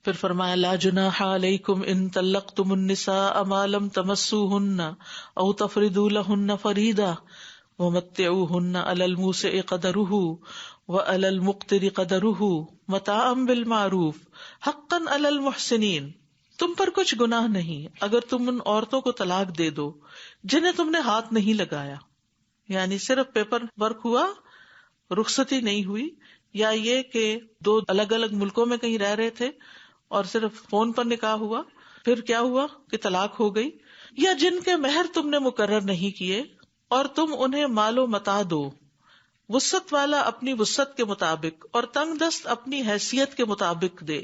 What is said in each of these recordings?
پھر فرمایا لا جناح علیکم ان طلقتم النساء ما لم تمسوهن او تفرضوا لهن فریضہ ومتعوهن علی الموسع قدره وعلی المقتر قدره متاعا بالمعروف حقا علی المحسنین. تم پر کچھ گناہ نہیں اگر تم ان عورتوں کو طلاق دے دو جنہیں تم نے ہاتھ نہیں لگایا، یعنی صرف پیپر ورک ہوا، رخصتی نہیں ہوئی، یا یہ کہ دو الگ الگ ملکوں میں کہیں رہ رہے تھے اور صرف فون پر نکاح ہوا، پھر کیا ہوا کہ طلاق ہو گئی، یا جن کے مہر تم نے مقرر نہیں کیے اور تم انہیں مال و متاع دو، وسعت والا اپنی وسعت کے مطابق اور تنگ دست اپنی حیثیت کے مطابق دے،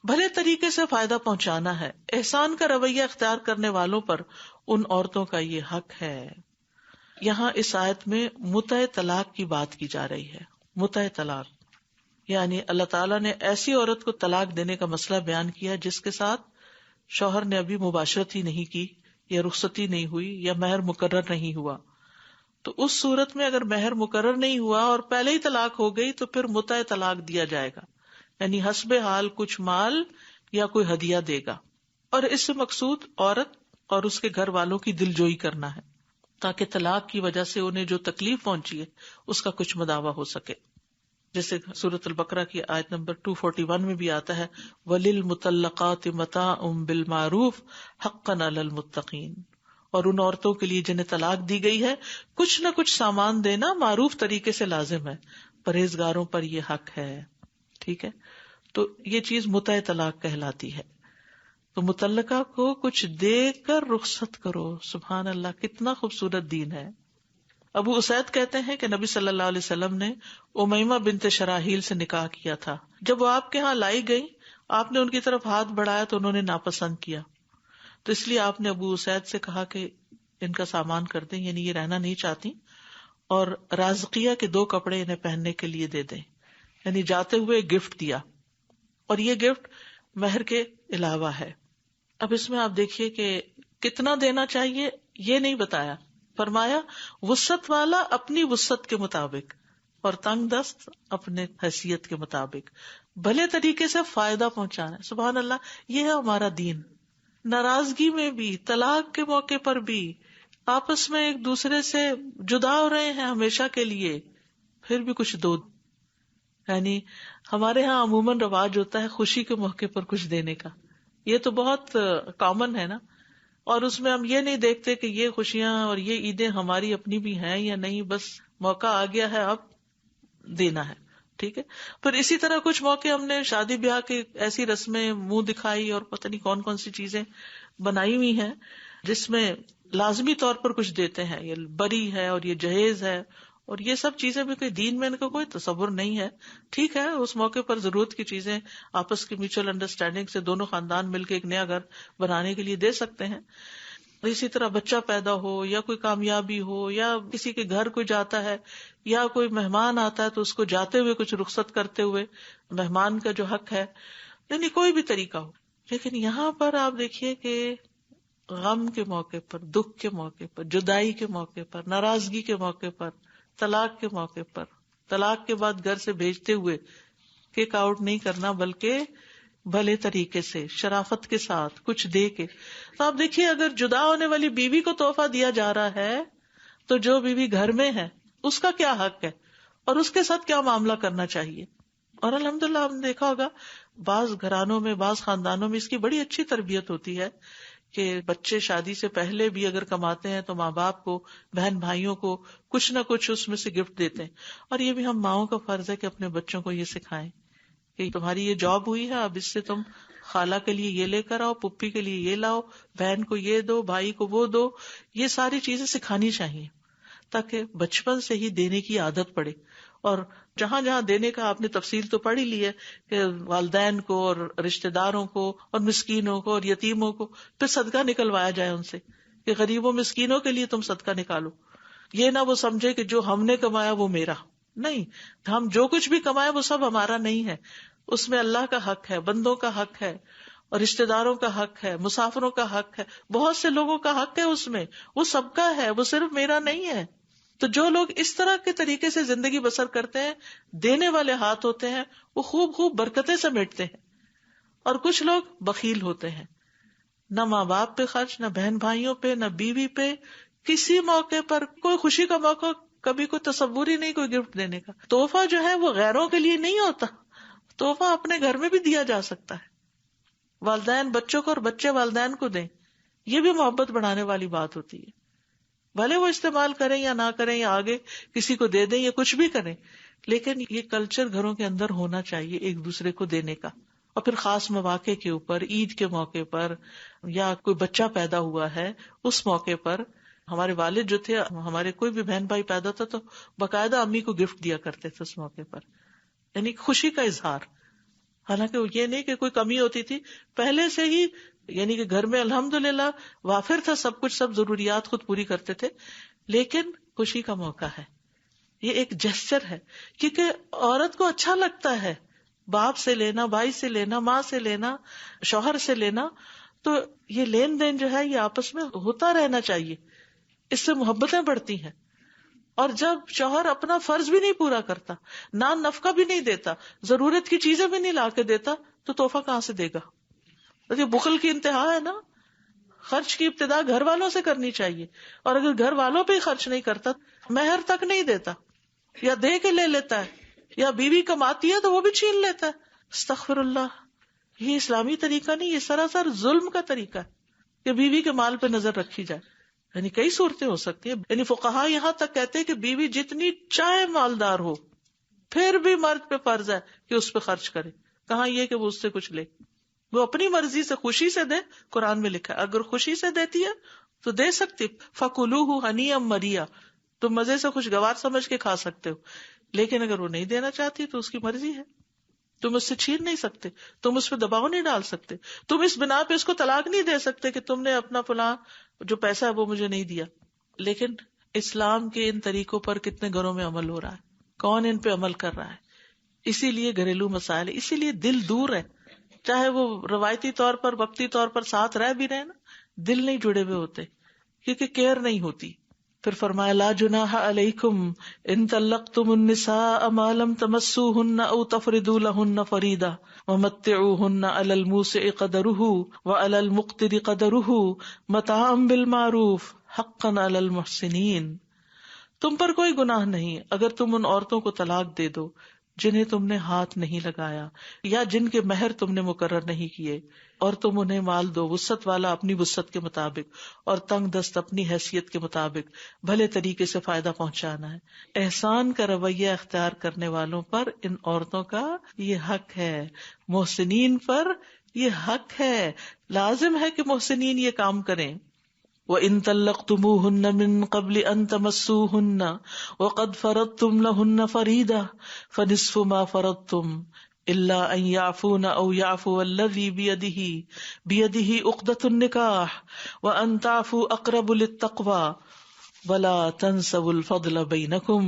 بھلے طریقے سے فائدہ پہنچانا ہے. احسان کا رویہ اختیار کرنے والوں پر ان عورتوں کا یہ حق ہے. یہاں اس آیت میں متع طلاق کی بات کی جا رہی ہے. متع طلاق یعنی اللہ تعالیٰ نے ایسی عورت کو طلاق دینے کا مسئلہ بیان کیا جس کے ساتھ شوہر نے ابھی مباشرت ہی نہیں کی، یا رخصتی نہیں ہوئی، یا مہر مقرر نہیں ہوا. تو اس صورت میں اگر مہر مقرر نہیں ہوا اور پہلے ہی طلاق ہو گئی تو پھر متع طلاق دیا جائے گا، یعنی حسب حال کچھ مال یا کوئی ہدیہ دے گا. اور اس سے مقصود عورت اور اس کے گھر والوں کی دلجوئی کرنا ہے تاکہ طلاق کی وجہ سے انہیں جو تکلیف پہنچی ہے اس کا کچھ مداوع ہو سکے. جیسے سورۃ البقرہ کی آیت نمبر 241 میں بھی آتا ہے وَلِلْمُطَلَّقَاتِ مَتَاعٌ بِالْمَعْرُوفِ حَقًّا عَلَى الْمُتَّقِينَ. اور ان عورتوں کے لیے جنہیں طلاق دی گئی ہے کچھ نہ کچھ سامان دینا معروف طریقے سے لازم ہے، پرہیزگاروں پر یہ حق ہے. ٹھیک ہے، تو یہ چیز متع طلاق کہلاتی ہے. تو مطلقہ کو کچھ دے کر رخصت کرو. سبحان اللہ، کتنا خوبصورت دین ہے. ابو اسید کہتے ہیں کہ نبی صلی اللہ علیہ وسلم نے امیمہ بنت شراحیل سے نکاح کیا تھا. جب وہ آپ کے ہاں لائی گئی، آپ نے ان کی طرف ہاتھ بڑھایا تو انہوں نے ناپسند کیا، تو اس لیے آپ نے ابو اسید سے کہا کہ ان کا سامان کر دیں، یعنی یہ رہنا نہیں چاہتی، اور رازقیہ کے 2 کپڑے انہیں پہننے کے لیے دے دیں، یعنی جاتے ہوئے گفٹ دیا، اور یہ گفٹ مہر کے علاوہ ہے. اب اس میں آپ دیکھیے کہ کتنا دینا چاہیے یہ نہیں بتایا، فرمایا وسعت والا اپنی وسعت کے مطابق اور تنگ دست اپنے حیثیت کے مطابق، بھلے طریقے سے فائدہ پہنچانا. سبحان اللہ، یہ ہے ہمارا دین. ناراضگی میں بھی، طلاق کے موقع پر بھی، آپس میں ایک دوسرے سے جدا ہو رہے ہیں ہمیشہ کے لیے، پھر بھی کچھ دو. یعنی ہمارے ہاں عموماً رواج ہوتا ہے خوشی کے موقع پر کچھ دینے کا، یہ تو بہت کامن ہے نا، اور اس میں ہم یہ نہیں دیکھتے کہ یہ خوشیاں اور یہ عیدیں ہماری اپنی بھی ہیں یا نہیں، بس موقع آ گیا ہے اب دینا ہے. ٹھیک ہے، پھر اسی طرح کچھ موقع ہم نے شادی بیاہ کے ایسی رسمیں منہ دکھائی اور پتہ نہیں کون کون سی چیزیں بنائی ہوئی ہیں جس میں لازمی طور پر کچھ دیتے ہیں. یہ بری ہے اور یہ جہیز ہے اور یہ سب چیزیں بھی کوئی دین میں ان کا کوئی تصور نہیں ہے. ٹھیک ہے، اس موقع پر ضرورت کی چیزیں آپس کی میوچل انڈرسٹینڈنگ سے دونوں خاندان مل کے ایک نیا گھر بنانے کے لیے دے سکتے ہیں. اسی طرح بچہ پیدا ہو یا کوئی کامیابی ہو یا کسی کے گھر کوئی جاتا ہے یا کوئی مہمان آتا ہے تو اس کو جاتے ہوئے کچھ رخصت کرتے ہوئے مہمان کا جو حق ہے، یعنی کوئی بھی طریقہ ہو. لیکن یہاں پر آپ دیکھیے کہ غم کے موقع پر، دکھ کے موقع پر، جدائی کے موقع پر، ناراضگی کے موقع پر، طلاق کے موقع پر، طلاق کے بعد گھر سے بھیجتے ہوئے کک آؤٹ نہیں کرنا بلکہ بھلے طریقے سے شرافت کے ساتھ کچھ دے کے. تو آپ دیکھیے اگر جدا ہونے والی بیوی کو تحفہ دیا جا رہا ہے تو جو بیوی گھر میں ہے اس کا کیا حق ہے اور اس کے ساتھ کیا معاملہ کرنا چاہیے. اور الحمدللہ ہم نے دیکھا ہوگا بعض گھرانوں میں، بعض خاندانوں میں اس کی بڑی اچھی تربیت ہوتی ہے کہ بچے شادی سے پہلے بھی اگر کماتے ہیں تو ماں باپ کو، بہن بھائیوں کو کچھ نہ کچھ اس میں سے گفٹ دیتے ہیں. اور یہ بھی ہم ماؤں کا فرض ہے کہ اپنے بچوں کو یہ سکھائیں کہ تمہاری یہ جاب ہوئی ہے، اب اس سے تم خالہ کے لیے یہ لے کر آؤ، پپھی کے لیے یہ لاؤ، بہن کو یہ دو، بھائی کو وہ دو. یہ ساری چیزیں سکھانی چاہیے تاکہ بچپن سے ہی دینے کی عادت پڑے. اور جہاں جہاں دینے کا آپ نے تفصیل تو پڑھ ہی لی ہے کہ والدین کو اور رشتہ داروں کو اور مسکینوں کو اور یتیموں کو، پھر صدقہ نکلوایا جائے ان سے کہ غریبوں مسکینوں کے لیے تم صدقہ نکالو. یہ نہ وہ سمجھے کہ جو ہم نے کمایا وہ میرا نہیں، ہم جو کچھ بھی کمائے وہ سب ہمارا نہیں ہے، اس میں اللہ کا حق ہے، بندوں کا حق ہے، اور رشتہ داروں کا حق ہے، مسافروں کا حق ہے، بہت سے لوگوں کا حق ہے اس میں، وہ سب کا ہے، وہ صرف میرا نہیں ہے. تو جو لوگ اس طرح کے طریقے سے زندگی بسر کرتے ہیں، دینے والے ہاتھ ہوتے ہیں، وہ خوب خوب برکتیں سمیٹتے ہیں. اور کچھ لوگ بخیل ہوتے ہیں، نہ ماں باپ پہ خرچ، نہ بہن بھائیوں پہ، نہ بیوی پہ، کسی موقع پر کوئی خوشی کا موقع کبھی کوئی تصور ہی نہیں کوئی گفٹ دینے کا. تحفہ جو ہے وہ غیروں کے لیے نہیں ہوتا، تحفہ اپنے گھر میں بھی دیا جا سکتا ہے. والدین بچوں کو اور بچے والدین کو دیں، یہ بھی محبت بڑھانے والی بات ہوتی ہے. بھلے وہ استعمال کریں یا نہ کریں یا آگے کسی کو دے دیں یا کچھ بھی کریں، لیکن یہ کلچر گھروں کے اندر ہونا چاہیے ایک دوسرے کو دینے کا. اور پھر خاص مواقع کے اوپر، عید کے موقع پر یا کوئی بچہ پیدا ہوا ہے اس موقع پر. ہمارے والد جو تھے، ہمارے کوئی بھی بہن بھائی پیدا تھا تو باقاعدہ امی کو گفٹ دیا کرتے تھے اس موقع پر، یعنی خوشی کا اظہار. حالانکہ یہ نہیں کہ کوئی کمی ہوتی تھی، پہلے سے ہی یعنی کہ گھر میں الحمدللہ وافر تھا سب کچھ، سب ضروریات خود پوری کرتے تھے، لیکن خوشی کا موقع ہے. یہ ایک جسچر ہے، کیونکہ عورت کو اچھا لگتا ہے باپ سے لینا، بھائی سے لینا، ماں سے لینا، شوہر سے لینا. تو یہ لین دین جو ہے یہ آپس میں ہوتا رہنا چاہیے، اس سے محبتیں بڑھتی ہیں. اور جب شوہر اپنا فرض بھی نہیں پورا کرتا، نان نفقہ بھی نہیں دیتا، ضرورت کی چیزیں بھی نہیں لا کے دیتا، تو تحفہ کہاں سے دے گا؟ یہ بخل کی انتہا ہے نا. خرچ کی ابتدا گھر والوں سے کرنی چاہیے، اور اگر گھر والوں پہ ہی خرچ نہیں کرتا، مہر تک نہیں دیتا یا دے کے لے لیتا ہے، یا بیوی کماتی ہے تو وہ بھی چھین لیتا ہے. استغفر اللہ. یہ اسلامی طریقہ نہیں، یہ سراسر ظلم کا طریقہ ہے کہ بیوی کے مال پہ نظر رکھی جائے. یعنی کئی صورتیں ہو سکتی ہیں. یعنی فقہا یہاں تک کہتے ہیں کہ بیوی جتنی چاہے مالدار ہو پھر بھی مرد پہ فرض ہے کہ اس پہ خرچ کرے. کہاں یہ کہ وہ اس سے کچھ لے، وہ اپنی مرضی سے خوشی سے دے. قرآن میں لکھا ہے اگر خوشی سے دیتی ہے تو دے سکتی. فَكُلُوهُ هَنِيًّا مَرِيًّا، تم مزے سے خوشگوار سمجھ کے کھا سکتے ہو. لیکن اگر وہ نہیں دینا چاہتی تو اس کی مرضی ہے، تم اس سے چھین نہیں سکتے، تم اس پہ دباؤ نہیں ڈال سکتے، تم اس بنا پہ اس کو طلاق نہیں دے سکتے کہ تم نے اپنا فلاں جو پیسہ ہے وہ مجھے نہیں دیا. لیکن اسلام کے ان طریقوں پر کتنے گھروں میں عمل ہو رہا ہے، کون ان پہ عمل کر رہا ہے؟ اسی لیے گھریلو مسائل، اسی لیے دل دور ہے. چاہے وہ روایتی طور پر وقتی طور پر ساتھ رہ بھی رہے نا، دل نہیں جڑے ہوئے ہوتے کیونکہ کیئر نہیں ہوتی. پھر فرمایا لا جناح علیکم ان طلقتم النساء ما لم تمسوهن او تفرضوا لهن فریضہ ومتعوهن علی الموسع قدره وعلی المقتر قدره متاعا بالمعروف حقا علی المحسنین. تم پر کوئی گناہ نہیں اگر تم ان عورتوں کو طلاق دے دو جنہیں تم نے ہاتھ نہیں لگایا یا جن کے مہر تم نے مقرر نہیں کیے، اور تم انہیں مال دو وسعت والا اپنی وسعت کے مطابق اور تنگ دست اپنی حیثیت کے مطابق، بھلے طریقے سے فائدہ پہنچانا ہے. احسان کا رویہ اختیار کرنے والوں پر ان عورتوں کا یہ حق ہے، محسنین پر یہ حق ہے، لازم ہے کہ محسنین یہ کام کریں. وَإِن طَلَّقْتُمُوهُنَّ مِن قَبْلِ أَن تَمَسُّوهُنَّ وَقَدْ فَرَضْتُمْ لَهُنَّ فَرِيضَةً فَنِصْفُ مَا فَرَضْتُمْ إِلَّا أَن يَعْفُونَ أَوْ يَعْفُوَ الَّذِي بِيَدِهِ عُقْدَةُ النِّكَاحِ وَأَن تَعْفُوا أَقْرَبُ لِلتَّقْوَى وَلَا تَنْسَوُا الْفَضْلَ بَيْنَكُمْ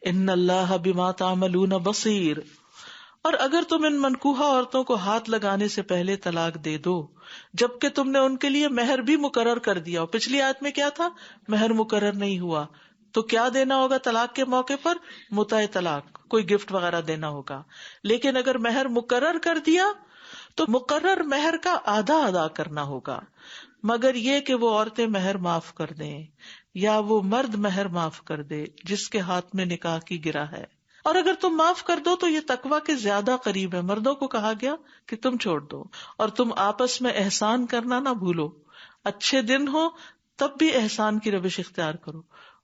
إِنَّ اللَّهَ بِمَا تَعْمَلُونَ بَصِيرٌ. اور اگر تم ان منکوحہ عورتوں کو ہاتھ لگانے سے پہلے طلاق دے دو جبکہ تم نے ان کے لیے مہر بھی مقرر کر دیا. پچھلی آیت میں کیا تھا؟ مہر مقرر نہیں ہوا تو کیا دینا ہوگا طلاق کے موقع پر؟ متع طلاق، کوئی گفٹ وغیرہ دینا ہوگا. لیکن اگر مہر مقرر کر دیا تو مقرر مہر کا آدھا ادا کرنا ہوگا، مگر یہ کہ وہ عورتیں مہر معاف کر دیں یا وہ مرد مہر معاف کر دے جس کے ہاتھ میں نکاح کی گرہ ہے. اور اگر تم معاف کر دو تو یہ تقویٰ کے زیادہ قریب ہے. مردوں کو کہا گیا کہ تم چھوڑ دو اور تم آپس میں احسان کرنا نہ بھولو. اچھے دن ہو تب بھی احسان کی روش اختیار کرو.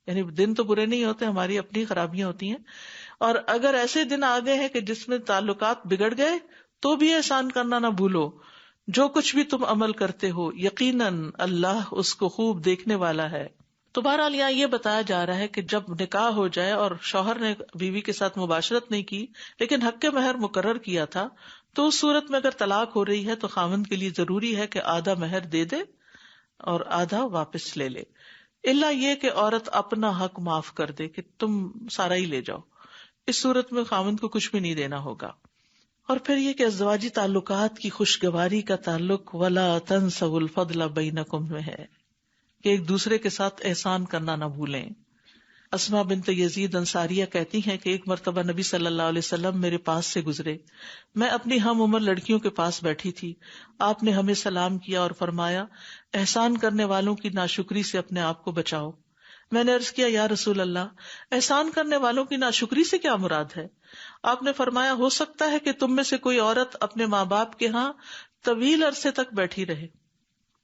یعنی دن تو برے نہیں ہوتے، ہماری اپنی خرابیاں ہوتی ہیں. اور اگر ایسے دن آ گئے ہیں کہ جس میں تعلقات بگڑ گئے تو بھی احسان کرنا نہ بھولو. جو کچھ بھی تم عمل کرتے ہو یقیناً اللہ اس کو خوب دیکھنے والا ہے. تو بہرحال یہاں یہ بتایا جا رہا ہے کہ جب نکاح ہو جائے اور شوہر نے بیوی کے ساتھ مباشرت نہیں کی لیکن حق کے مہر مقرر کیا تھا، تو اس صورت میں اگر طلاق ہو رہی ہے تو خاوند کے لیے ضروری ہے کہ آدھا مہر دے دے اور آدھا واپس لے لے. الا یہ کہ عورت اپنا حق معاف کر دے کہ تم سارا ہی لے جاؤ. اس صورت میں خاوند کو کچھ بھی نہیں دینا ہوگا. اور پھر یہ کہ ازدواجی تعلقات کی خوشگواری کا تعلق ولا تنسوا الفضل بینکم میں ہے کہ ایک دوسرے کے ساتھ احسان کرنا نہ بھولیں. اسما بنت یزید انصاریہ کہتی ہیں کہ ایک مرتبہ نبی صلی اللہ علیہ وسلم میرے پاس سے گزرے. میں اپنی ہم عمر لڑکیوں کے پاس بیٹھی تھی. آپ نے ہمیں سلام کیا اور فرمایا احسان کرنے والوں کی ناشکری سے اپنے آپ کو بچاؤ. میں نے عرض کیا یا رسول اللہ احسان کرنے والوں کی ناشکری سے کیا مراد ہے؟ آپ نے فرمایا ہو سکتا ہے کہ تم میں سے کوئی عورت اپنے ماں باپ کے ہاں طویل عرصے تک بیٹھی رہے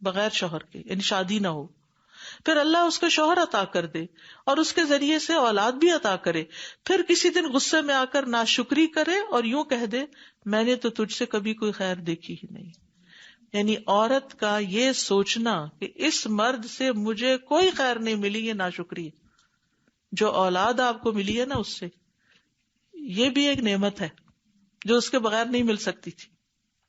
بغیر شوہر کے، یعنی شادی نہ ہو، پھر اللہ اس کو شوہر عطا کر دے اور اس کے ذریعے سے اولاد بھی عطا کرے، پھر کسی دن غصے میں آ کر ناشکری کرے اور یوں کہہ دے میں نے تو تجھ سے کبھی کوئی خیر دیکھی ہی نہیں. یعنی عورت کا یہ سوچنا کہ اس مرد سے مجھے کوئی خیر نہیں ملی، یہ ناشکری ہے. جو اولاد آپ کو ملی ہے نا، اس سے یہ بھی ایک نعمت ہے جو اس کے بغیر نہیں مل سکتی تھی.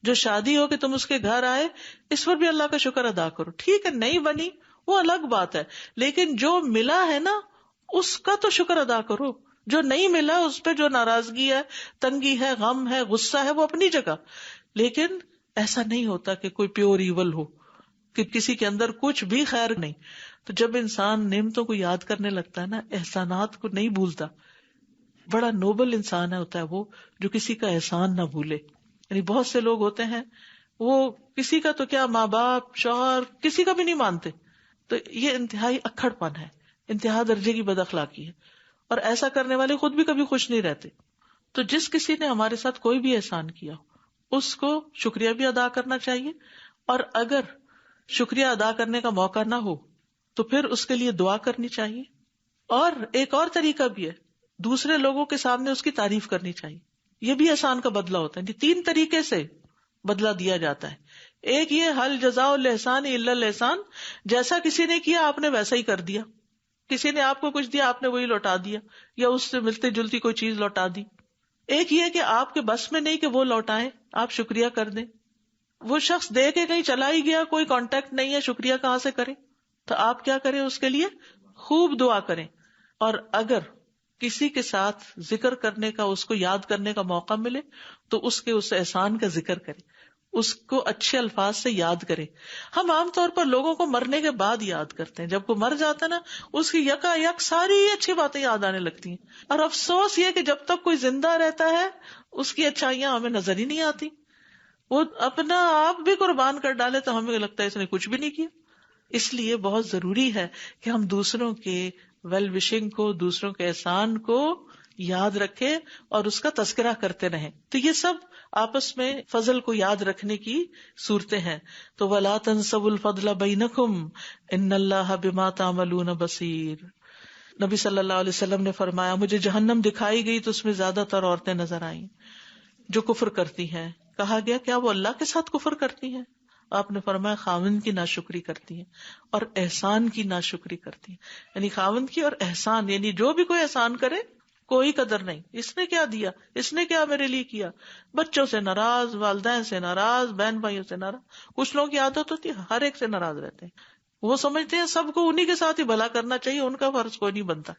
جو شادی ہو کہ تم اس کے گھر آئے، اس پر بھی اللہ کا شکر ادا کرو. ٹھیک ہے نہیں بنی وہ الگ بات ہے، لیکن جو ملا ہے نا اس کا تو شکر ادا کرو. جو نہیں ملا اس پہ جو ناراضگی ہے، تنگی ہے، غم ہے، غصہ ہے، وہ اپنی جگہ. لیکن ایسا نہیں ہوتا کہ کوئی پیور ایول ہو، کہ کسی کے اندر کچھ بھی خیر نہیں. تو جب انسان نعمتوں کو یاد کرنے لگتا ہے نا، احسانات کو نہیں بھولتا، بڑا نوبل انسان ہوتا ہے وہ جو کسی کا احسان نہ بھولے. یعنی بہت سے لوگ ہوتے ہیں وہ کسی کا تو کیا ماں باپ شوہر کسی کا بھی نہیں مانتے، تو یہ انتہائی اکڑ پن ہے، انتہا درجے کی بد اخلاقی ہے، اور ایسا کرنے والے خود بھی کبھی خوش نہیں رہتے. تو جس کسی نے ہمارے ساتھ کوئی بھی احسان کیا اس کو شکریہ بھی ادا کرنا چاہیے، اور اگر شکریہ ادا کرنے کا موقع نہ ہو تو پھر اس کے لیے دعا کرنی چاہیے. اور ایک اور طریقہ بھی ہے، دوسرے لوگوں کے سامنے اس کی تعریف کرنی چاہیے. یہ بھی احسان کا بدلہ ہوتا ہے. 3 طریقے سے بدلہ دیا جاتا ہے. ایک یہ حل جزاء الاحسان الا الاحسان، جیسا کسی نے کیا آپ نے ویسا ہی کر دیا. کسی نے آپ کو کچھ دیا آپ نے وہی لوٹا دیا، یا اس سے ملتی جلتی کوئی چیز لوٹا دی. ایک یہ کہ آپ کے بس میں نہیں کہ وہ لوٹائیں، آپ شکریہ کر دیں. وہ شخص دے کے کہیں چلا ہی گیا، کوئی کانٹیکٹ نہیں ہے، شکریہ کہاں سے کریں؟ تو آپ کیا کریں اس کے لیے؟ خوب دعا کریں. اور اگر کسی کے ساتھ ذکر کرنے کا، اس کو یاد کرنے کا موقع ملے تو اس احسان کا ذکر کریں، اس کو اچھے الفاظ سے یاد کریں. ہم عام طور پر لوگوں کو مرنے کے بعد یاد کرتے ہیں، جب کوئی مر جاتا ہے نا اس کی یکا یک ساری اچھی باتیں یاد آنے لگتی ہیں. اور افسوس یہ کہ جب تک کوئی زندہ رہتا ہے اس کی اچھائیاں ہمیں نظر ہی نہیں آتی. وہ اپنا آپ بھی قربان کر ڈالے تو ہمیں لگتا ہے اس نے کچھ بھی نہیں کیا. اس لیے بہت ضروری ہے کہ ہم دوسروں کے ویل وشنگ کو، دوسروں کے احسان کو یاد رکھیں اور اس کا تذکرہ کرتے رہیں. تو یہ سب آپس میں فضل کو یاد رکھنے کی صورتیں ہیں. تو وَلَا تَنْسَوُا الْفَضْلَ بَيْنَكُمْ إِنَّ اللَّهَ بِمَا تَعْمَلُونَ بَصِيرٌ. نبی صلی اللہ علیہ وسلم نے فرمایا مجھے جہنم دکھائی گئی تو اس میں زیادہ تر عورتیں نظر آئیں جو کفر کرتی ہیں. کہا گیا کیا وہ اللہ کے ساتھ کفر کرتی ہیں؟ آپ نے فرمایا خاوند کی ناشکری کرتی ہیں اور احسان کی ناشکری کرتی ہیں. یعنی خاوند کی اور احسان، یعنی جو بھی کوئی احسان کرے کوئی قدر نہیں، اس نے کیا دیا، اس نے کیا میرے لیے کیا. بچوں سے ناراض، والدین سے ناراض، بہن بھائیوں سے ناراض. کچھ لوگوں کی عادت ہوتی ہے ہر ایک سے ناراض رہتے ہیں، وہ سمجھتے ہیں سب کو انہی کے ساتھ ہی بھلا کرنا چاہیے، ان کا فرض کوئی نہیں بنتا.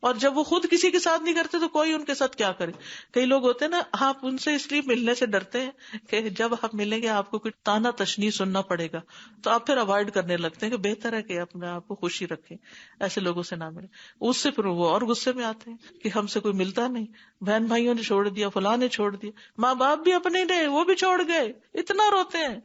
اور جب وہ خود کسی کے ساتھ نہیں کرتے تو کوئی ان کے ساتھ کیا کرے. کئی لوگ ہوتے ہیں نا، آپ ان سے اس لیے ملنے سے ڈرتے ہیں کہ جب آپ ملیں گے آپ کو کچھ تانا تشنیع سننا پڑے گا، تو آپ پھر اوائڈ کرنے لگتے ہیں کہ بہتر ہے کہ اپنے آپ کو خوشی رکھیں، ایسے لوگوں سے نہ ملیں. اس سے پھر وہ اور غصے میں آتے ہیں کہ ہم سے کوئی ملتا نہیں، بہن بھائیوں نے چھوڑ دیا، فلاں نے چھوڑ دیا، ماں باپ بھی اپنے نے وہ بھی چھوڑ گئے، اتنا روتے ہیں.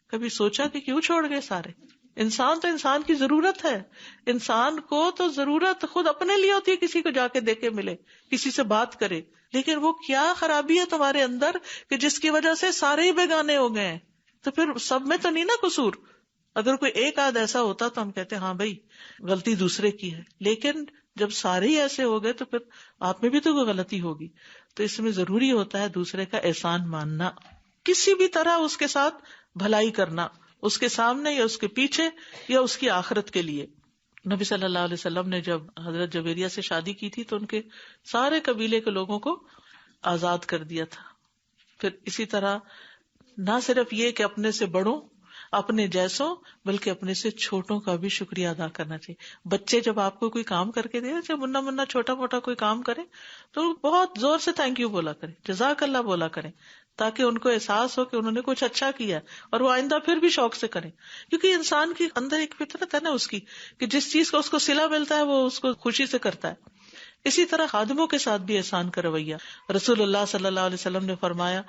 کبھی سوچا کہ کیوں چھوڑ گئے سارے؟ انسان تو انسان کی ضرورت ہے، انسان کو تو ضرورت خود اپنے لیے ہوتی ہے، کسی کو جا کے دیکھے ملے، کسی سے بات کرے. لیکن وہ کیا خرابی ہے تمہارے اندر کہ جس کی وجہ سے سارے ہی بیگانے ہو گئے ہیں؟ تو پھر سب میں تو نہیں نا قصور. اگر کوئی ایک آدھ ایسا ہوتا تو ہم کہتے ہاں بھائی غلطی دوسرے کی ہے، لیکن جب سارے ہی ایسے ہو گئے تو پھر آپ میں بھی تو کوئی غلطی ہوگی. تو اس میں ضروری ہوتا ہے دوسرے کا احسان ماننا، کسی بھی طرح اس کے ساتھ بھلائی کرنا، اس کے سامنے یا اس کے پیچھے یا اس کی آخرت کے لیے. نبی صلی اللہ علیہ وسلم نے جب حضرت جویریہ سے شادی کی تھی تو ان کے سارے قبیلے کے لوگوں کو آزاد کر دیا تھا. پھر اسی طرح نہ صرف یہ کہ اپنے سے بڑوں، اپنے جیسوں، بلکہ اپنے سے چھوٹوں کا بھی شکریہ ادا کرنا چاہیے. بچے جب آپ کو کوئی کام کر کے دے، جب منا چھوٹا موٹا کوئی کام کرے تو بہت زور سے تھینک یو بولا کریں، جزاک اللہ بولا کریں. تاکہ ان کو احساس ہو کہ انہوں نے کچھ اچھا کیا اور وہ آئندہ پھر بھی شوق سے کریں. کیونکہ انسان کے اندر ایک فطرت ہے نا اس کی کہ جس چیز کا اس کو صلہ ملتا ہے وہ اس کو خوشی سے کرتا ہے. اسی طرح خادموں کے ساتھ بھی احسان کا رویہ. رسول اللہ صلی اللہ علیہ وسلم نے فرمایا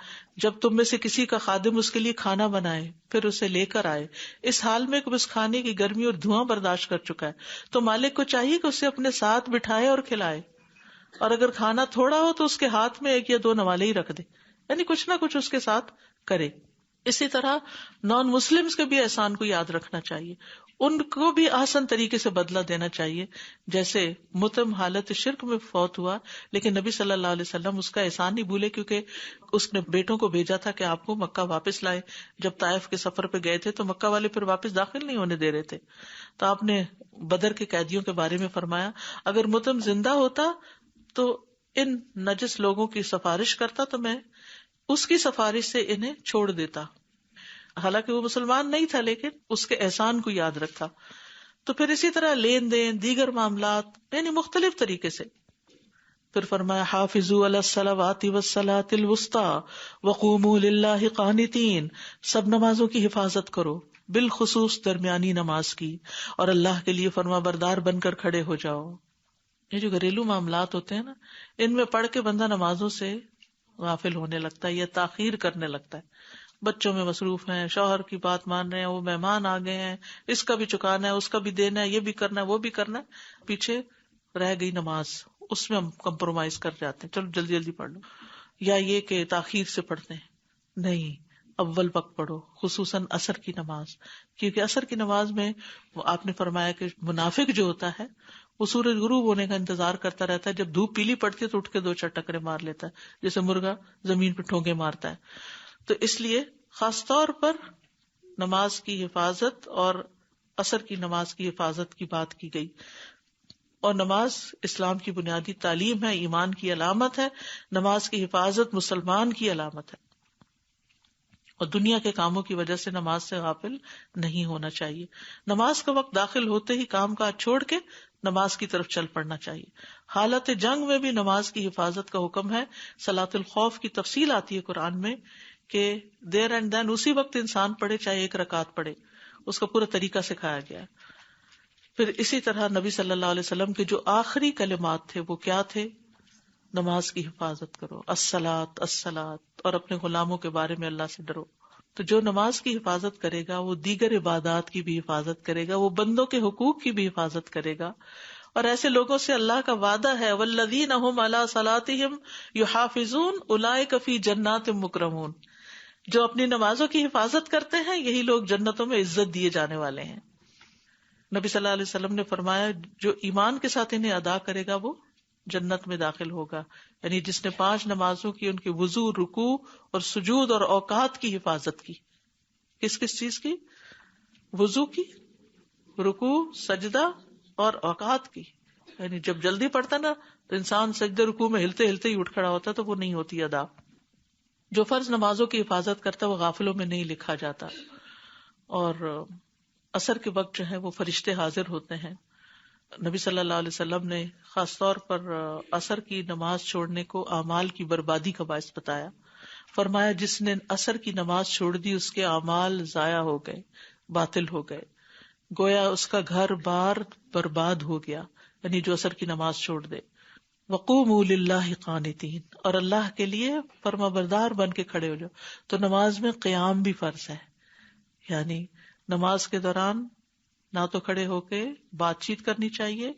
جب تم میں سے کسی کا خادم اس کے لیے کھانا بنائے پھر اسے لے کر آئے اس حال میں کہ اس کھانے کی گرمی اور دھواں برداشت کر چکا ہے تو مالک کو چاہیے کہ اسے اپنے ساتھ بٹھائے اور کھلائے, اور اگر کھانا تھوڑا ہو تو اس کے ہاتھ میں 1 یا 2 نوالے ہی رکھ دے, یعنی کچھ نہ کچھ اس کے ساتھ کرے. اسی طرح نان مسلمز کے بھی احسان کو یاد رکھنا چاہیے, ان کو بھی آسان طریقے سے بدلہ دینا چاہیے. جیسے متم حالت شرک میں فوت ہوا لیکن نبی صلی اللہ علیہ وسلم اس کا احسان نہیں بھولے, کیونکہ اس نے بیٹوں کو بھیجا تھا کہ آپ کو مکہ واپس لائے. جب طائف کے سفر پہ گئے تھے تو مکہ والے پھر واپس داخل نہیں ہونے دے رہے تھے, تو آپ نے بدر کے قیدیوں کے بارے میں فرمایا اگر متم زندہ ہوتا تو ان نجس لوگوں کی سفارش کرتا تو میں اس کی سفارش سے انہیں چھوڑ دیتا. حالانکہ وہ مسلمان نہیں تھا لیکن اس کے احسان کو یاد رکھا. تو پھر اسی طرح لین دین, دیگر معاملات, یعنی مختلف طریقے سے. پھر فرمایا حافظوا علی الصلوات والصلاۃ الوسطی وقوموا للہ قانتین, سب نمازوں کی حفاظت کرو بالخصوص درمیانی نماز کی, اور اللہ کے لیے فرما بردار بن کر کھڑے ہو جاؤ. یہ جو گھریلو معاملات ہوتے ہیں نا, ان میں پڑھ کے بندہ نمازوں سے غافل ہونے لگتا ہے یا تاخیر کرنے لگتا ہے. بچوں میں مصروف ہیں, شوہر کی بات مان رہے ہیں, وہ مہمان آ گئے ہیں, اس کا بھی چکانا ہے, اس کا بھی دینا ہے, یہ بھی کرنا ہے, وہ بھی کرنا ہے, پیچھے رہ گئی نماز, اس میں ہم کمپرومائز کر جاتے ہیں, چلو جلدی جلدی پڑھ لو. یا یہ کہ تاخیر سے پڑھتے ہیں, نہیں اول وقت پڑھو, خصوصاً عصر کی نماز, کیونکہ عصر کی نماز میں آپ نے فرمایا کہ منافق جو ہوتا ہے وہ سورج غروب ہونے کا انتظار کرتا رہتا ہے, جب دھوپ پیلی پڑتی ہے تو اٹھ کے 2-4 ٹکرے مار لیتا ہے, جیسے مرغا زمین پہ ٹھونگے مارتا ہے. تو اس لیے خاص طور پر نماز کی حفاظت اور عصر کی نماز کی حفاظت کی بات کی گئی. اور نماز اسلام کی بنیادی تعلیم ہے, ایمان کی علامت ہے. نماز کی حفاظت مسلمان کی علامت ہے, اور دنیا کے کاموں کی وجہ سے نماز سے غافل نہیں ہونا چاہیے. نماز کا وقت داخل ہوتے ہی کام کاج چھوڑ کے نماز کی طرف چل پڑنا چاہیے. حالت جنگ میں بھی نماز کی حفاظت کا حکم ہے. صلاۃ الخوف کی تفصیل آتی ہے قرآن میں کہ دیر اینڈ دین اسی وقت انسان پڑھے, چاہے 1 رکعت پڑھے, اس کا پورا طریقہ سکھایا گیا ہے. پھر اسی طرح نبی صلی اللہ علیہ وسلم کے جو آخری کلمات تھے وہ کیا تھے؟ نماز کی حفاظت کرو, الصلاۃ الصلاۃ, اور اپنے غلاموں کے بارے میں اللہ سے ڈرو. تو جو نماز کی حفاظت کرے گا وہ دیگر عبادات کی بھی حفاظت کرے گا, وہ بندوں کے حقوق کی بھی حفاظت کرے گا. اور ایسے لوگوں سے اللہ کا وعدہ ہے والذین هم علی صلاتهم یحافظون اولئک فی جنات مکرمون, جو اپنی نمازوں کی حفاظت کرتے ہیں یہی لوگ جنتوں میں عزت دیے جانے والے ہیں. نبی صلی اللہ علیہ وسلم نے فرمایا جو ایمان کے ساتھ انہیں ادا کرے گا وہ جنت میں داخل ہوگا. یعنی جس نے 5 نمازوں کی, ان کے وضو, رکوع اور سجود اور اوقات کی حفاظت کی. کس کس چیز کی؟ وضو کی, رکوع, سجدہ اور اوقات کی. یعنی جب جلدی پڑتا نا تو انسان سجدے رکوع میں ہلتے ہلتے ہی اٹھ کھڑا ہوتا تو وہ نہیں ہوتی ادا. جو فرض نمازوں کی حفاظت کرتا وہ غافلوں میں نہیں لکھا جاتا. اور عصر کے وقت جو ہے وہ فرشتے حاضر ہوتے ہیں. نبی صلی اللہ علیہ وسلم نے خاص طور پر عصر کی نماز چھوڑنے کو اعمال کی بربادی کا باعث بتایا. فرمایا جس نے عصر کی نماز چھوڑ دی اس کے اعمال ضائع ہو گئے, باطل ہو گئے, گویا اس کا گھر بار برباد ہو گیا. یعنی جو عصر کی نماز چھوڑ دے. وقوموا للہ قانتین, اور اللہ کے لیے فرما بردار بن کے کھڑے ہو جاؤ. تو نماز میں قیام بھی فرض ہے, یعنی نماز کے دوران نہ تو کھڑے ہو کے بات چیت کرنی چاہیے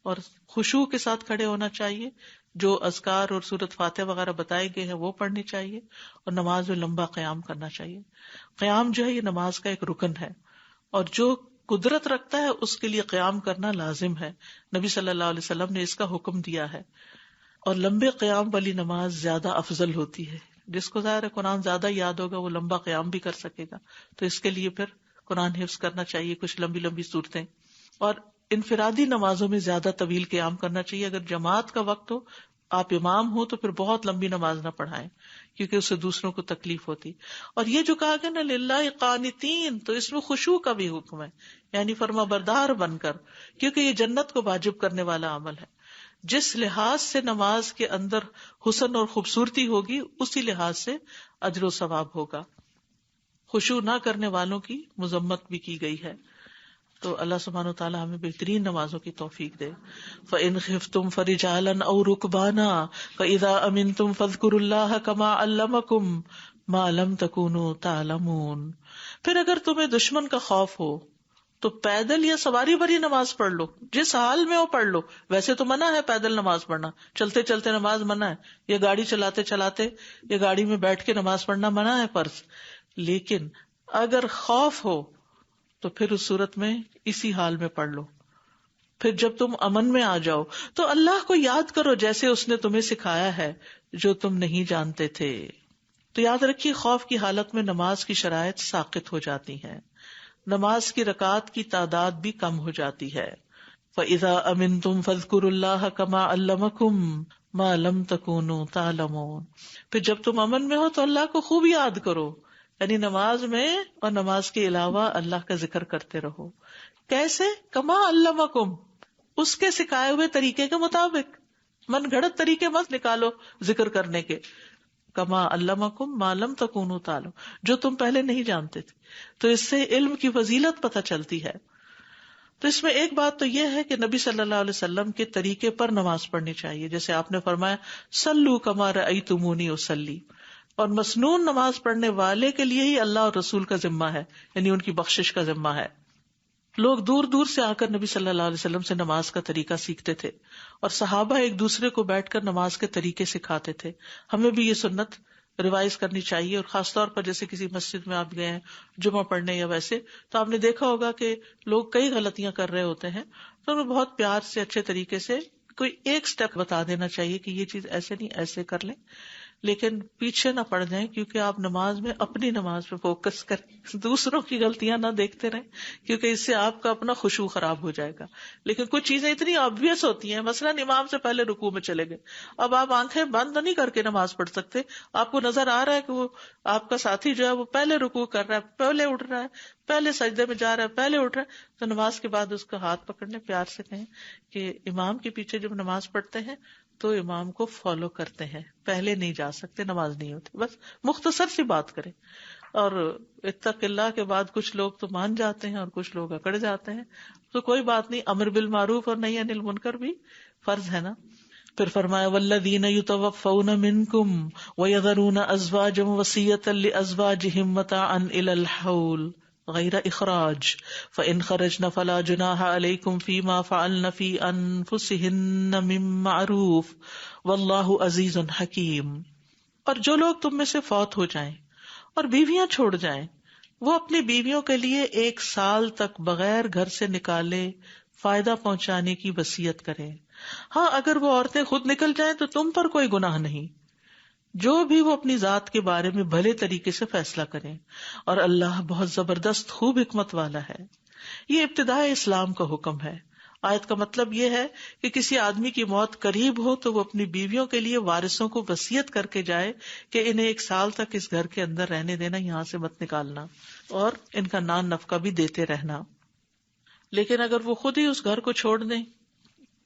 اور خشوع کے ساتھ کھڑے ہونا چاہیے. جو اذکار اور سورۃ فاتحہ وغیرہ بتائے گئے ہیں وہ پڑھنی چاہیے, اور نماز میں لمبا قیام کرنا چاہیے. قیام جو ہے یہ نماز کا ایک رکن ہے, اور جو قدرت رکھتا ہے اس کے لیے قیام کرنا لازم ہے. نبی صلی اللہ علیہ وسلم نے اس کا حکم دیا ہے. اور لمبے قیام والی نماز زیادہ افضل ہوتی ہے. جس کو ظاہر ہے قرآن زیادہ یاد ہوگا وہ لمبا قیام بھی کر سکے گا, تو اس کے لیے پھر قرآن حفظ کرنا چاہیے, کچھ لمبی لمبی صورتیں. اور انفرادی نمازوں میں زیادہ طویل قیام کرنا چاہیے. اگر جماعت کا وقت ہو, آپ امام ہو, تو پھر بہت لمبی نماز نہ پڑھائیں کیونکہ اس سے دوسروں کو تکلیف ہوتی. اور یہ جو کہا گیا نا للہ قانتین, تو اس میں خشوع کا بھی حکم ہے, یعنی فرما بردار بن کر, کیونکہ یہ جنت کو واجب کرنے والا عمل ہے. جس لحاظ سے نماز کے اندر حسن اور خوبصورتی ہوگی اسی لحاظ سے اجر و ثواب ہوگا. خشوع نہ کرنے والوں کی مذمت بھی کی گئی ہے. تو اللہ سبحانہ و تعالیٰ ہمیں بہترین نمازوں کی توفیق دے. فَإِنْ خِفْتُمْ فَرِجَالًا أَوْ رُكْبَانًا فَإِذَا أَمِنْتُمْ فَاذْكُرُوا اللَّهَ كَمَا عَلَّمَكُمْ مَا لَمْ تَكُونُوا تَعْلَمُونَ. پھر اگر تمہیں دشمن کا خوف ہو تو پیدل یا سواری بھری نماز پڑھ لو، جس حال میں ہو پڑھ لو. ویسے تو منع ہے پیدل نماز پڑھنا، چلتے چلتے نماز منع ہے، یا گاڑی چلاتے چلاتے یا گاڑی میں بیٹھ کے نماز پڑھنا منع ہے فرض. لیکن اگر خوف ہو تو پھر اس صورت میں اسی حال میں پڑھ لو. پھر جب تم امن میں آ جاؤ تو اللہ کو یاد کرو جیسے اس نے تمہیں سکھایا ہے جو تم نہیں جانتے تھے. تو یاد رکھیے خوف کی حالت میں نماز کی شرائط ساقط ہو جاتی ہیں، نماز کی رکعات کی تعداد بھی کم ہو جاتی ہے. فَإِذَا أَمِنْتُمْ فَاذْكُرُوا اللَّهَ كَمَا عَلَّمَكُمْ مَا لَمْ تَكُونُوا تَعْلَمُونَ. پھر جب تم امن میں ہو تو اللہ کو خوب یاد کرو، یعنی نماز میں اور نماز کے علاوہ اللہ کا ذکر کرتے رہو. کیسے؟ کما علمکم، اس کے سکھائے ہوئے طریقے کے مطابق. من گھڑت طریقے مت نکالو ذکر کرنے کے. کما علمکم ما لم تکونوا تعلمون، جو تم پہلے نہیں جانتے تھے. تو اس سے علم کی فضیلت پتہ چلتی ہے. تو اس میں ایک بات تو یہ ہے کہ نبی صلی اللہ علیہ وسلم کے طریقے پر نماز پڑھنی چاہیے، جیسے آپ نے فرمایا صلو کما رأیتمونی اصلی. اور مسنون نماز پڑھنے والے کے لیے ہی اللہ اور رسول کا ذمہ ہے، یعنی ان کی بخشش کا ذمہ ہے. لوگ دور دور سے آ کر نبی صلی اللہ علیہ وسلم سے نماز کا طریقہ سیکھتے تھے، اور صحابہ ایک دوسرے کو بیٹھ کر نماز کے طریقے سکھاتے تھے. ہمیں بھی یہ سنت ریوائز کرنی چاہیے. اور خاص طور پر جیسے کسی مسجد میں آپ گئے ہیں جمعہ پڑھنے یا ویسے، تو آپ نے دیکھا ہوگا کہ لوگ کئی غلطیاں کر رہے ہوتے ہیں، تو ہمیں بہت پیار سے اچھے طریقے سے کوئی ایک سٹیپ بتا دینا چاہیے کہ یہ چیز ایسے نہیں ایسے کر لیں. لیکن پیچھے نہ پڑ جائیں، کیونکہ آپ نماز میں اپنی نماز پہ فوکس کریں، دوسروں کی غلطیاں نہ دیکھتے رہیں، کیونکہ اس سے آپ کا اپنا خشوع خراب ہو جائے گا. لیکن کچھ چیزیں اتنی آبویس ہوتی ہیں، مثلاً امام سے پہلے رکوع میں چلے گئے، اب آپ آنکھیں بند نہیں کر کے نماز پڑھ سکتے. آپ کو نظر آ رہا ہے کہ وہ آپ کا ساتھی جو ہے وہ پہلے رکوع کر رہا ہے، پہلے اٹھ رہا ہے، پہلے سجدے میں جا رہا ہے، پہلے اٹھ رہا ہے، تو نماز کے بعد اس کا ہاتھ پکڑنے پیار سے کہیں کہ امام کے پیچھے جب نماز پڑھتے ہیں تو امام کو فالو کرتے ہیں، پہلے نہیں جا سکتے، نماز نہیں ہوتی. بس مختصر سی بات کریں. اور اتق اللہ کے بعد کچھ لوگ تو مان جاتے ہیں اور کچھ لوگ اکڑ جاتے ہیں، تو کوئی بات نہیں، امر بالمعروف اور نہی عن المنکر بھی فرض ہے نا. پھر فرمایا والذین یتوفون منکم ویذرون ازواجا وصیۃ لازواجہم متاعا الی الحول غیر اخراج فإن خرجن فلا جناح علیکم فیما فعلن فی انفسہن من معروف واللہ عزیز حکیم. اور جو لوگ تم میں سے فوت ہو جائیں اور بیویاں چھوڑ جائیں، وہ اپنی بیویوں کے لیے 1 سال تک بغیر گھر سے نکالے فائدہ پہنچانے کی وصیت کریں. ہاں اگر وہ عورتیں خود نکل جائیں تو تم پر کوئی گناہ نہیں، جو بھی وہ اپنی ذات کے بارے میں بھلے طریقے سے فیصلہ کریں، اور اللہ بہت زبردست خوب حکمت والا ہے. یہ ابتدائے اسلام کا حکم ہے. آیت کا مطلب یہ ہے کہ کسی آدمی کی موت قریب ہو تو وہ اپنی بیویوں کے لیے وارثوں کو وصیت کر کے جائے کہ انہیں 1 سال تک اس گھر کے اندر رہنے دینا، یہاں سے مت نکالنا، اور ان کا نان نفقہ بھی دیتے رہنا. لیکن اگر وہ خود ہی اس گھر کو چھوڑ دیں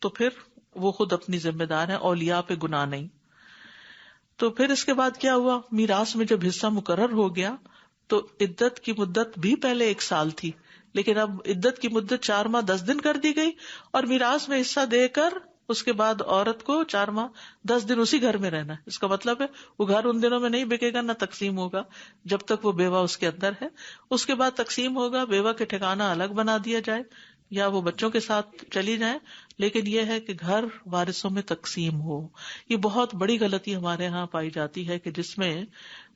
تو پھر وہ خود اپنی ذمہ دار ہیں، اولیاء پہ گناہ نہیں. تو پھر اس کے بعد کیا ہوا؟ میراث میں جب حصہ مقرر ہو گیا تو عدت کی مدت بھی پہلے 1 سال تھی، لیکن اب عدت کی مدت 4 ماہ 10 دن کر دی گئی، اور میراث میں حصہ دے کر اس کے بعد عورت کو 4 ماہ 10 دن اسی گھر میں رہنا ہے. اس کا مطلب ہے وہ گھر ان دنوں میں نہیں بکے گا، نہ تقسیم ہوگا جب تک وہ بیوہ اس کے اندر ہے. اس کے بعد تقسیم ہوگا، بیوہ کے ٹھکانہ الگ بنا دیا جائے یا وہ بچوں کے ساتھ چلی جائیں، لیکن یہ ہے کہ گھر وارثوں میں تقسیم ہو. یہ بہت بڑی غلطی ہمارے ہاں پائی جاتی ہے کہ جس میں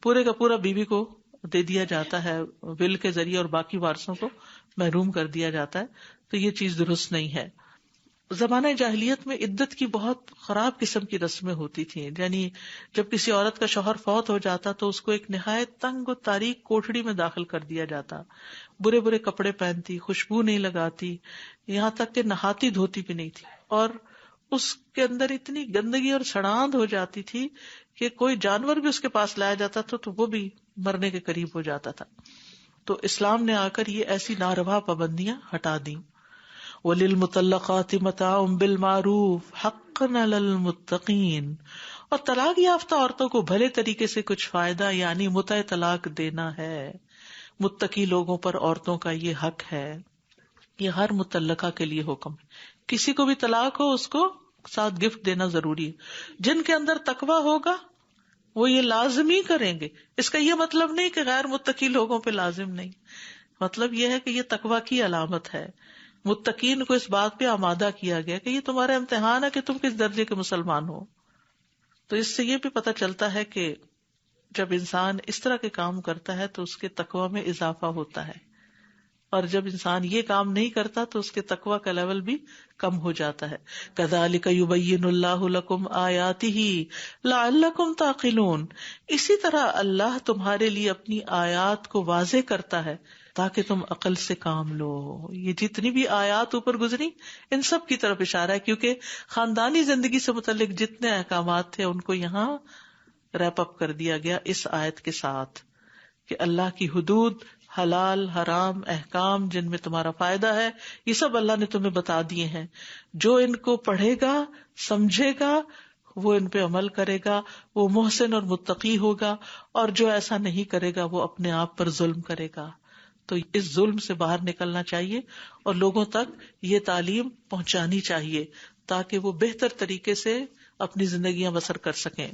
پورے کا پورا بیوی کو دے دیا جاتا ہے ول کے ذریعے اور باقی وارثوں کو محروم کر دیا جاتا ہے. تو یہ چیز درست نہیں ہے. زمانہ جاہلیت میں عدت کی بہت خراب قسم کی رسمیں ہوتی تھیں، یعنی جب کسی عورت کا شوہر فوت ہو جاتا تو اس کو ایک نہایت تنگ و تاریک کوٹھڑی میں داخل کر دیا جاتا، برے برے کپڑے پہنتی، خوشبو نہیں لگاتی، یہاں تک کہ نہاتی دھوتی بھی نہیں تھی، اور اس کے اندر اتنی گندگی اور سڑاند ہو جاتی تھی کہ کوئی جانور بھی اس کے پاس لایا جاتا تھا تو وہ بھی مرنے کے قریب ہو جاتا تھا. تو اسلام نے آ کر یہ ایسی ناروا پابندیاں ہٹا دیں. وَلِلْمُطَلَّقَاتِ مَتَاعٌ بِالْمَعْرُوفِ حَقًّا عَلَى الْمُتَّقِينَ، اور طلاق یافتہ عورتوں کو بھلے طریقے سے کچھ فائدہ یعنی متع طلاق دینا ہے. متقی لوگوں پر عورتوں کا یہ حق ہے. یہ ہر متعلقہ کے لیے حکم ہے. کسی کو بھی طلاق ہو اس کو ساتھ گفٹ دینا ضروری ہے. جن کے اندر تقویٰ ہوگا وہ یہ لازمی کریں گے. اس کا یہ مطلب نہیں کہ غیر متقی لوگوں پہ لازم نہیں، مطلب یہ ہے کہ یہ تقویٰ کی علامت ہے. متقین کو اس بات پہ آمادہ کیا گیا کہ یہ تمہارا امتحان ہے کہ تم کس درجے کے مسلمان ہو. تو اس سے یہ بھی پتہ چلتا ہے کہ جب انسان اس طرح کے کام کرتا ہے تو اس کے تقویٰ میں اضافہ ہوتا ہے، اور جب انسان یہ کام نہیں کرتا تو اس کے تقویٰ کا لیول بھی کم ہو جاتا ہے. کذالک یبین اللہ لکم آیاتہ لعلکم تعقلون، اسی طرح اللہ تمہارے لیے اپنی آیات کو واضح کرتا ہے تاکہ تم عقل سے کام لو. یہ جتنی بھی آیات اوپر گزری ان سب کی طرف اشارہ ہے، کیونکہ خاندانی زندگی سے متعلق جتنے احکامات تھے ان کو یہاں ریپ اپ کر دیا گیا اس آیت کے ساتھ کہ اللہ کی حدود، حلال حرام احکام جن میں تمہارا فائدہ ہے، یہ سب اللہ نے تمہیں بتا دیے ہیں. جو ان کو پڑھے گا سمجھے گا وہ ان پہ عمل کرے گا وہ محسن اور متقی ہوگا، اور جو ایسا نہیں کرے گا وہ اپنے آپ پر ظلم کرے گا. تو اس ظلم سے باہر نکلنا چاہیے اور لوگوں تک یہ تعلیم پہنچانی چاہیے تاکہ وہ بہتر طریقے سے اپنی زندگیاں بسر کر سکیں.